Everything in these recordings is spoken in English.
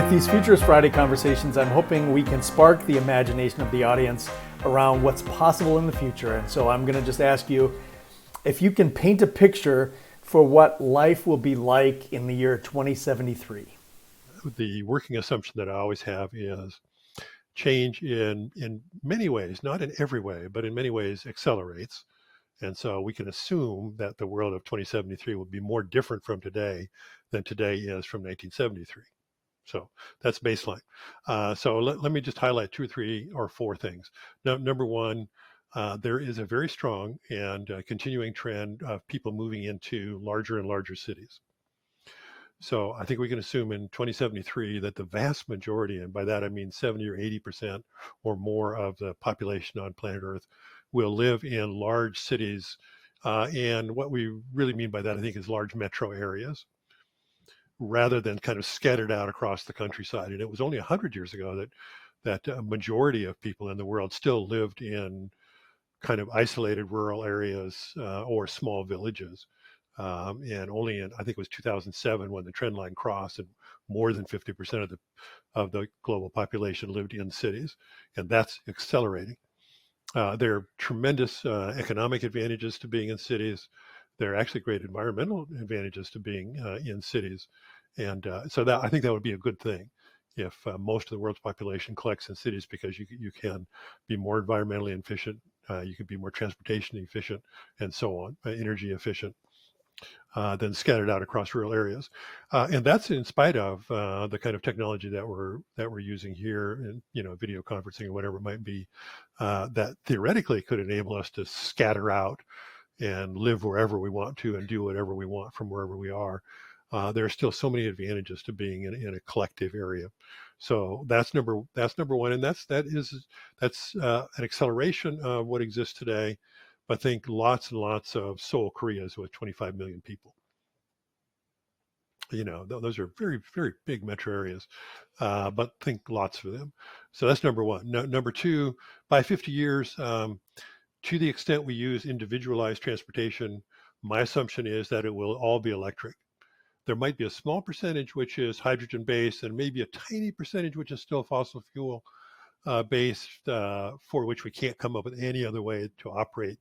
With these Futurist Friday conversations, I'm hoping we can spark the imagination of the audience around what's possible in the future. And so I'm going to just ask you if you can paint a picture for what life will be like in the year 2073. The working assumption that I always have is change in many ways, not in every way, but in many ways accelerates. And so we can assume that the world of 2073 will be more different from today than today is from 1973. So that's baseline. So let me just highlight two or three or four things. Number one, there is a very strong and continuing trend of people moving into larger and larger cities. So I think we can assume in 2073 that the vast majority, and by that I mean 70 or 80% or more of the population on planet Earth, will live in large cities. And what we really mean by that, I think, is large metro areas rather than kind of scattered out across the countryside. And it was only 100 years ago that a majority of people in the world still lived in kind of isolated rural areas or small villages. And only in, I think it was 2007 when the trend line crossed and more than 50% of the global population lived in cities. And that's accelerating. There are tremendous economic advantages to being in cities. There are actually great environmental advantages to being in cities. And so that I think that would be a good thing if most of the world's population collects in cities, because you can be more environmentally efficient, you can be more transportation efficient, and so on, energy efficient, than scattered out across rural areas. And that's in spite of the kind of technology that we're using here, and video conferencing or whatever it might be, that theoretically could enable us to scatter out and live wherever we want to and do whatever we want from wherever we are. There are still so many advantages to being in a collective area. So that's number one, and that's an acceleration of what exists today. But think lots and lots of Seoul, Koreas with 25 million people. Those are very, very big metro areas, but think lots of them. So that's number one. Number two, by 50 years, to the extent we use individualized transportation, my assumption is that it will all be electric. There might be a small percentage which is hydrogen based, and maybe a tiny percentage which is still fossil fuel based, for which we can't come up with any other way to operate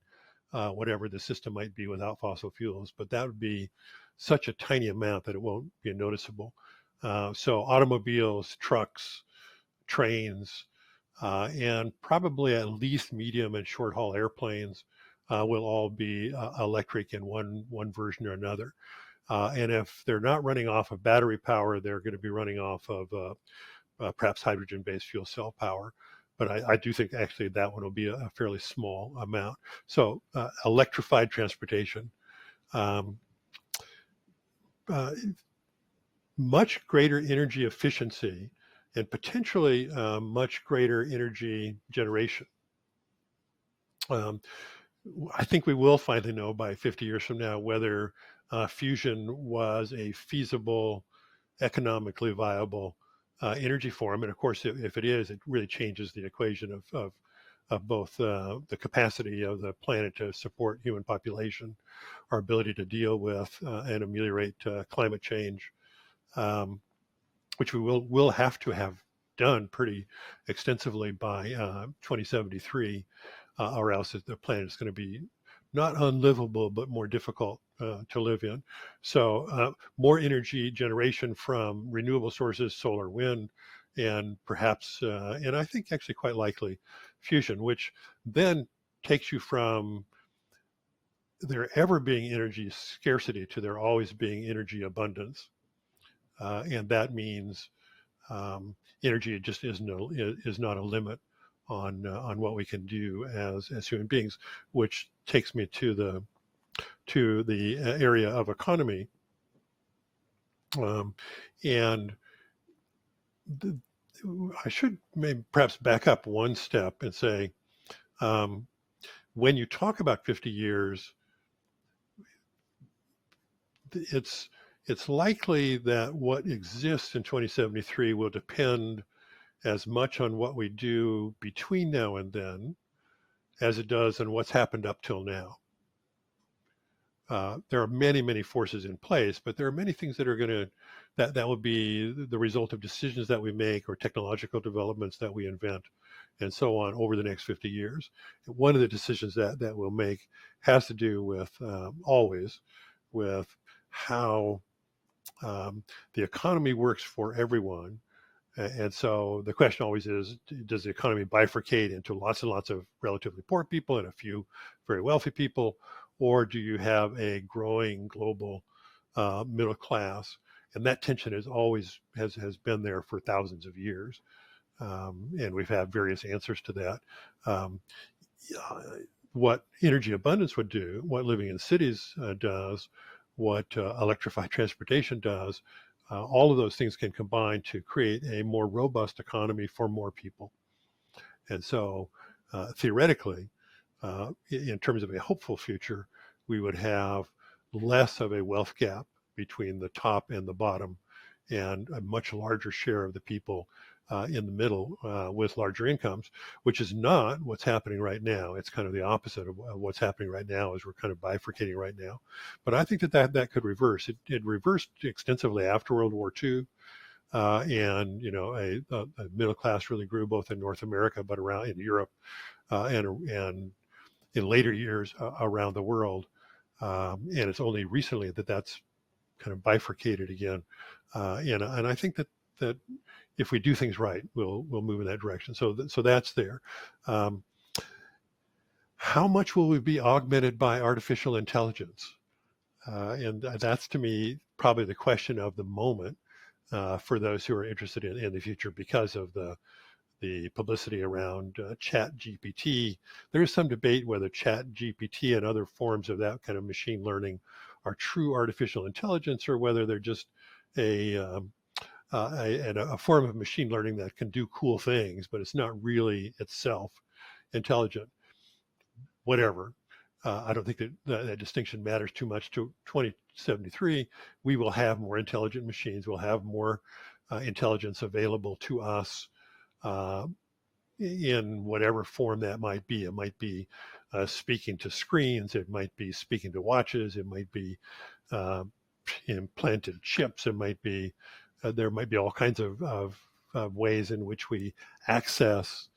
whatever the system might be without fossil fuels. But that would be such a tiny amount that it won't be noticeable. So automobiles, trucks, trains, and probably at least medium and short haul airplanes will all be electric in one version or another. And if they're not running off of battery power, they're going to be running off of perhaps hydrogen-based fuel cell power. But I do think actually that one will be a fairly small amount. So electrified transportation, much greater energy efficiency, and potentially much greater energy generation. I think we will finally know by 50 years from now whether fusion was a feasible, economically viable energy form. And of course, if it is, it really changes the equation of both the capacity of the planet to support human population, our ability to deal with and ameliorate climate change, which we will have to have done pretty extensively by 2073, or else the planet is going to be not unlivable, but more difficult to live in. So more energy generation from renewable sources, solar, wind, and perhaps, and I think actually quite likely, fusion, which then takes you from there ever being energy scarcity to there always being energy abundance. And that means energy just is not a limit on what we can do as human beings, which takes me to the area of economy, and I should maybe perhaps back up one step and say, when you talk about 50 years, it's likely that what exists in 2073 will depend as much on what we do between now and then as it does on what's happened up till now. there are many, many forces in place, but there are many things that are going to that will be the result of decisions that we make or technological developments that we invent, and so on over the next 50 years. One of the decisions that we'll make has to do with always with how the economy works for everyone. And so the question always is, does the economy bifurcate into lots and lots of relatively poor people and a few very wealthy people, or do you have a growing global middle class? And that tension is always has been there for thousands of years, and we've had various answers to that. Um, what energy abundance would do, what living in cities does, what electrified transportation does, all of those things can combine to create a more robust economy for more people. And so, theoretically, in terms of a hopeful future, we would have less of a wealth gap between the top and the bottom, and a much larger share of the people in the middle with larger incomes, which is not what's happening right now. It's kind of the opposite of what's happening right now, is we're kind of bifurcating right now. But I think that could reverse. It reversed extensively after World War II. And a middle class really grew both in North America, but around in Europe, and in later years around the world. And it's only recently that's kind of bifurcated again. And I think that if we do things right, we'll move in that direction. So that's there. Um, how much will we be augmented by artificial intelligence? And that's, to me, probably the question of the moment for those who are interested in the future, because of the publicity around Chat GPT. There is some debate whether Chat GPT and other forms of that kind of machine learning are true artificial intelligence, or whether they're just a a form of machine learning that can do cool things, but it's not really itself intelligent. Whatever. I don't think that distinction matters too much. To 2073, we will have more intelligent machines. We'll have more intelligence available to us uh, in whatever form that might be. It might be speaking to screens. It might be speaking to watches. It might be uh, implanted chips. It might be there might be all kinds of ways in which we access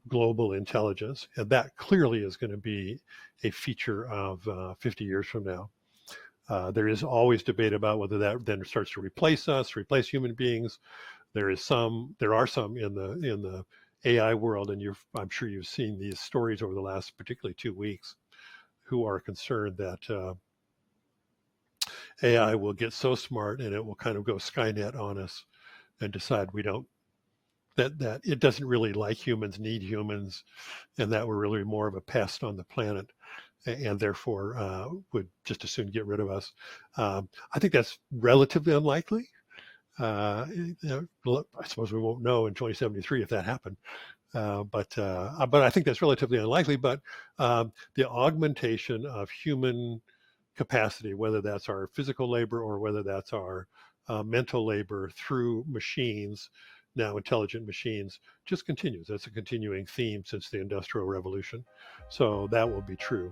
global intelligence, and that clearly is going to be a feature of 50 years from now. There is always debate about whether that then starts to replace us, replace human beings. There are some in the AI world, and I'm sure you've seen these stories over the last particularly 2 weeks, who are concerned that AI will get so smart and it will kind of go Skynet on us and decide we don't that it doesn't really like humans, need humans, and that we're really more of a pest on the planet, and therefore would just as soon get rid of us. I think that's relatively unlikely. I suppose we won't know in 2073 if that happened. But I think that's relatively unlikely. But the augmentation of human capacity, whether that's our physical labor or whether that's our mental labor through machines, now intelligent machines, just continues. That's a continuing theme since the Industrial Revolution. So that will be true.